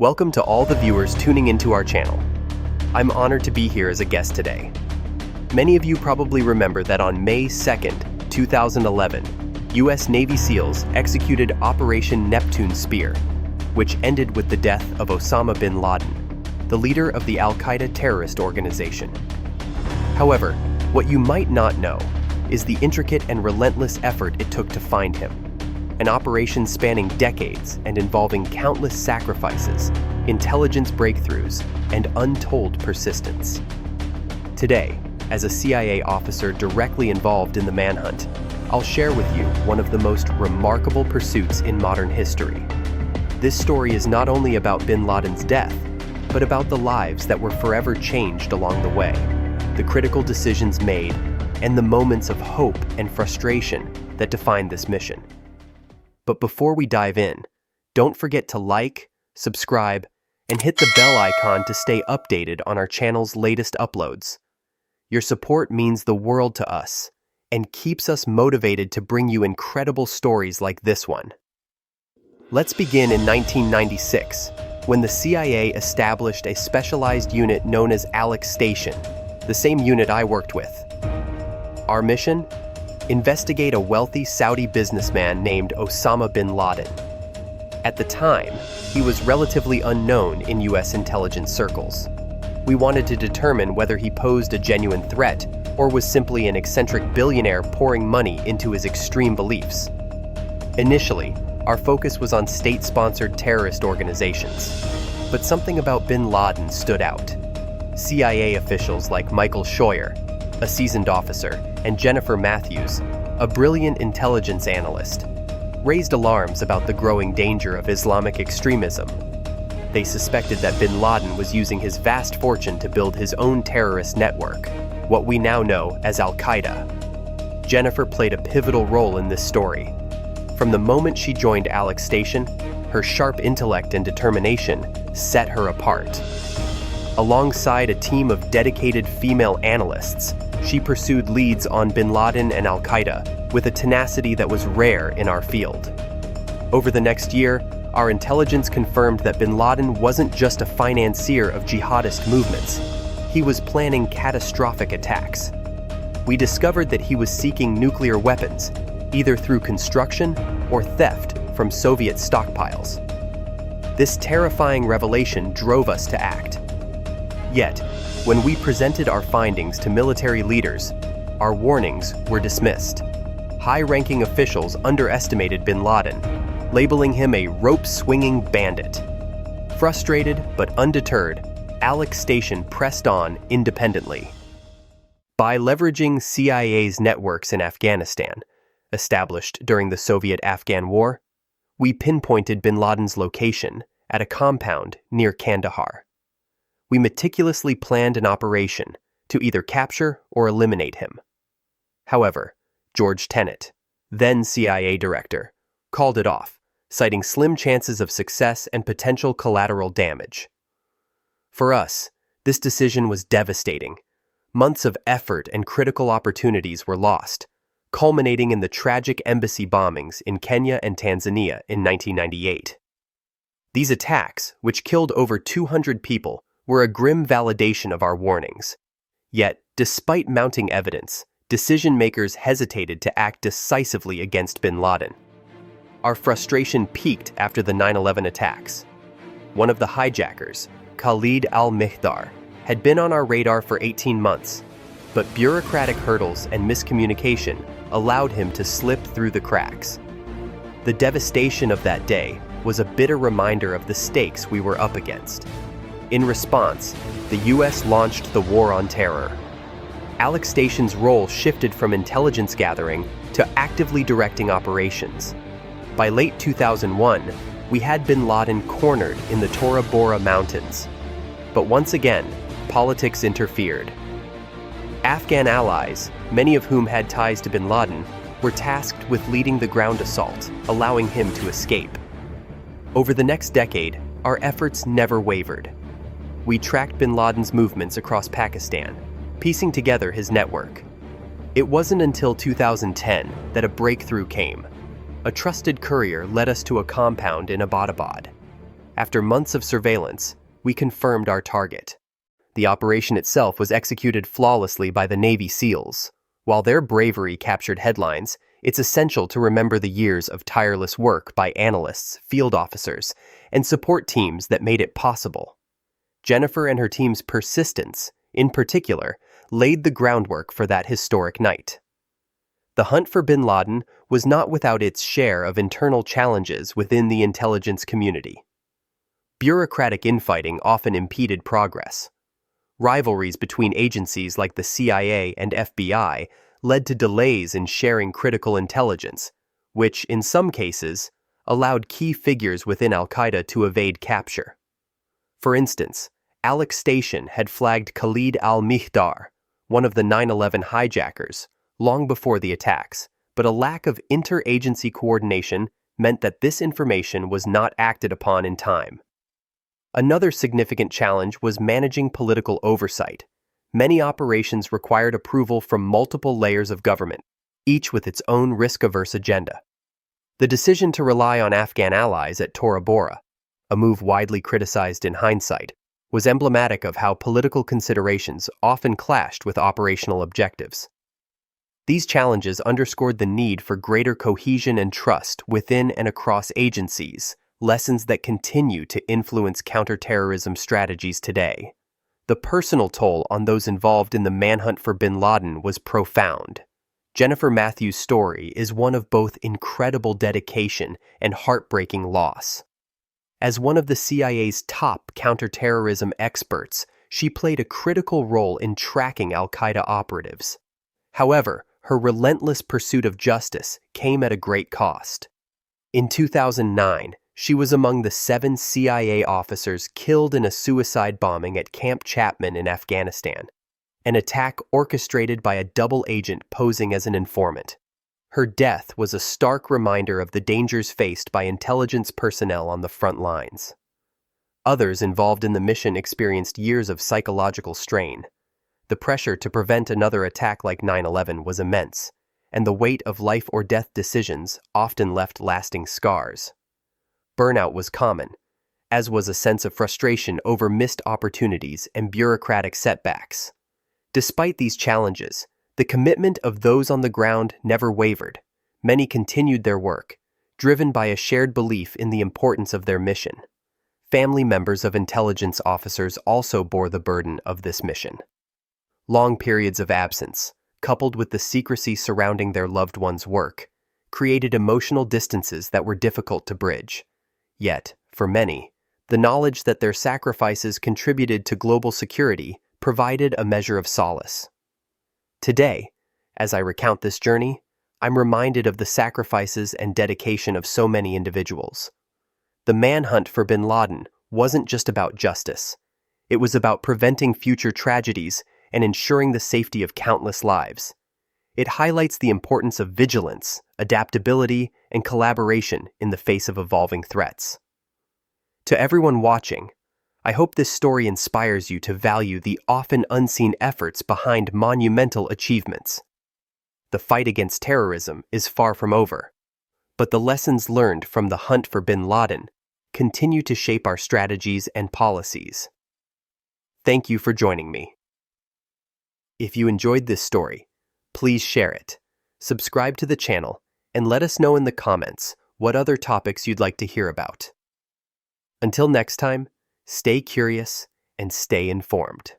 Welcome to all the viewers tuning into our channel. I'm honored to be here as a guest today. Many of you probably remember that on May 2nd, 2011, U.S. Navy SEALs executed Operation Neptune Spear, which ended with the death of Osama bin Laden, the leader of the Al-Qaeda terrorist organization. However, what you might not know is the intricate and relentless effort it took to find him. An operation spanning decades and involving countless sacrifices, intelligence breakthroughs, and untold persistence. Today, as a CIA officer directly involved in the manhunt, I'll share with you one of the most remarkable pursuits in modern history. This story is not only about bin Laden's death, but about the lives that were forever changed along the way, the critical decisions made, and the moments of hope and frustration that defined this mission. But before we dive in, don't forget to like, subscribe, and hit the bell icon to stay updated on our channel's latest uploads. Your support means the world to us and keeps us motivated to bring you incredible stories like this one. Let's begin in 1996, when the CIA established a specialized unit known as Alec Station, the same unit I worked with. Our mission? Investigate a wealthy Saudi businessman named Osama bin Laden. At the time, he was relatively unknown in U.S. intelligence circles. We wanted to determine whether he posed a genuine threat or was simply an eccentric billionaire pouring money into his extreme beliefs. Initially, our focus was on state-sponsored terrorist organizations, but something about bin Laden stood out. CIA officials like Michael Scheuer, a seasoned officer, and Jennifer Matthews, a brilliant intelligence analyst, raised alarms about the growing danger of Islamic extremism. They suspected that bin Laden was using his vast fortune to build his own terrorist network, what we now know as Al-Qaeda. Jennifer played a pivotal role in this story. From the moment she joined Alec Station, her sharp intellect and determination set her apart. Alongside a team of dedicated female analysts, she pursued leads on bin Laden and Al-Qaeda with a tenacity that was rare in our field. Over the next year, our intelligence confirmed that bin Laden wasn't just a financier of jihadist movements. He was planning catastrophic attacks. We discovered that he was seeking nuclear weapons, either through construction or theft from Soviet stockpiles. This terrifying revelation drove us to act. Yet, when we presented our findings to military leaders, our warnings were dismissed. High-ranking officials underestimated bin Laden, labeling him a rope-swinging bandit. Frustrated but undeterred, Alec Station pressed on independently. By leveraging CIA's networks in Afghanistan, established during the Soviet-Afghan War, we pinpointed bin Laden's location at a compound near Kandahar. We meticulously planned an operation to either capture or eliminate him. However, George Tenet, then CIA director, called it off, citing slim chances of success and potential collateral damage. For us, this decision was devastating. Months of effort and critical opportunities were lost, culminating in the tragic embassy bombings in Kenya and Tanzania in 1998. These attacks, which killed over 200 people, were a grim validation of our warnings. Yet, despite mounting evidence, decision-makers hesitated to act decisively against bin Laden. Our frustration peaked after the 9/11 attacks. One of the hijackers, Khalid al-Mihdhar, had been on our radar for 18 months, but bureaucratic hurdles and miscommunication allowed him to slip through the cracks. The devastation of that day was a bitter reminder of the stakes we were up against. In response, the U.S. launched the War on Terror. Alec Station's role shifted from intelligence gathering to actively directing operations. By late 2001, we had bin Laden cornered in the Tora Bora Mountains. But once again, politics interfered. Afghan allies, many of whom had ties to bin Laden, were tasked with leading the ground assault, allowing him to escape. Over the next decade, our efforts never wavered. We tracked bin Laden's movements across Pakistan, piecing together his network. It wasn't until 2010 that a breakthrough came. A trusted courier led us to a compound in Abbottabad. After months of surveillance, we confirmed our target. The operation itself was executed flawlessly by the Navy SEALs. While their bravery captured headlines, it's essential to remember the years of tireless work by analysts, field officers, and support teams that made it possible. Jennifer and her team's persistence, in particular, laid the groundwork for that historic night. The hunt for bin Laden was not without its share of internal challenges within the intelligence community. Bureaucratic infighting often impeded progress. Rivalries between agencies like the CIA and FBI led to delays in sharing critical intelligence, which, in some cases, allowed key figures within Al-Qaeda to evade capture. For instance, Alec Station had flagged Khalid al-Mihdhar, one of the 9/11 hijackers, long before the attacks, but a lack of interagency coordination meant that this information was not acted upon in time. Another significant challenge was managing political oversight. Many operations required approval from multiple layers of government, each with its own risk-averse agenda. The decision to rely on Afghan allies at Tora Bora, a move widely criticized in hindsight, was emblematic of how political considerations often clashed with operational objectives. These challenges underscored the need for greater cohesion and trust within and across agencies, lessons that continue to influence counterterrorism strategies today. The personal toll on those involved in the manhunt for bin Laden was profound. Jennifer Matthews' story is one of both incredible dedication and heartbreaking loss. As one of the CIA's top counterterrorism experts, she played a critical role in tracking Al-Qaeda operatives. However, her relentless pursuit of justice came at a great cost. In 2009, she was among the 7 CIA officers killed in a suicide bombing at Camp Chapman in Afghanistan, an attack orchestrated by a double agent posing as an informant. Her death was a stark reminder of the dangers faced by intelligence personnel on the front lines. Others involved in the mission experienced years of psychological strain. The pressure to prevent another attack like 9/11 was immense, and the weight of life-or-death decisions often left lasting scars. Burnout was common, as was a sense of frustration over missed opportunities and bureaucratic setbacks. Despite these challenges, the commitment of those on the ground never wavered. Many continued their work, driven by a shared belief in the importance of their mission. Family members of intelligence officers also bore the burden of this mission. Long periods of absence, coupled with the secrecy surrounding their loved ones' work, created emotional distances that were difficult to bridge. Yet, for many, the knowledge that their sacrifices contributed to global security provided a measure of solace. Today, as I recount this journey, I'm reminded of the sacrifices and dedication of so many individuals. The manhunt for bin Laden wasn't just about justice. It was about preventing future tragedies and ensuring the safety of countless lives. It highlights the importance of vigilance, adaptability, and collaboration in the face of evolving threats. To everyone watching, I hope this story inspires you to value the often unseen efforts behind monumental achievements. The fight against terrorism is far from over, but the lessons learned from the hunt for bin Laden continue to shape our strategies and policies. Thank you for joining me. If you enjoyed this story, please share it, subscribe to the channel, and let us know in the comments what other topics you'd like to hear about. Until next time, stay curious and stay informed.